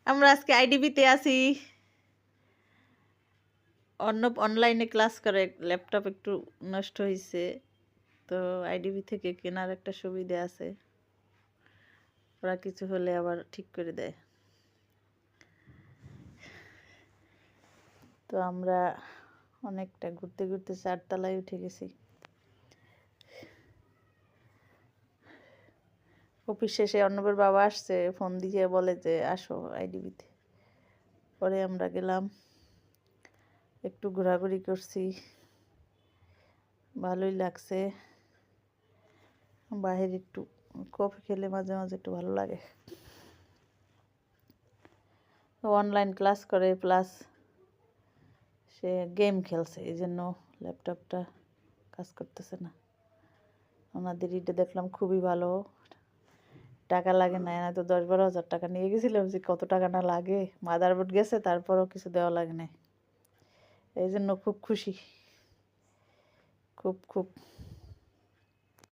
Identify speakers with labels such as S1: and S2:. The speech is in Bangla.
S1: আমরা আজকে আইডিবিতে আছি। অনলাইনে ক্লাস করে ল্যাপটপ একটু নষ্ট হয়েছে, তো আইডিবি থেকে কেনার একটা সুবিধা আছে, ওরা কিছু হলে আবার ঠিক করে দেয়। তো আমরা অনেকটা ঘুরতে ঘুরতে 4 তলায় উঠে গেছি। অফিস শেষে অর্ণবের বাবা আসছে, ফোন দিয়ে বলে যে আসো আইডিবিতে। পরে আমরা গেলাম, একটু ঘোরাঘুরি করছি, ভালোই লাগছে। বাইরে একটু কফি খেলে মাঝে মাঝে একটু ভালো লাগে। অনলাইন ক্লাস করে প্লাস সে গেম খেলছে, এই জন্য ল্যাপটপটা কাজ করতেছে না। ওনাদের এটা দেখলাম খুবই ভালো, টাকা লাগে না, এনে তো 10-12 হাজার টাকা নিয়ে গেছিলাম, যে কত টাকা না লাগে। মাদারবোর্ড গেছে, তারপরও কিছু দেওয়া লাগে না, এই জন্য খুব খুশি, খুব খুব।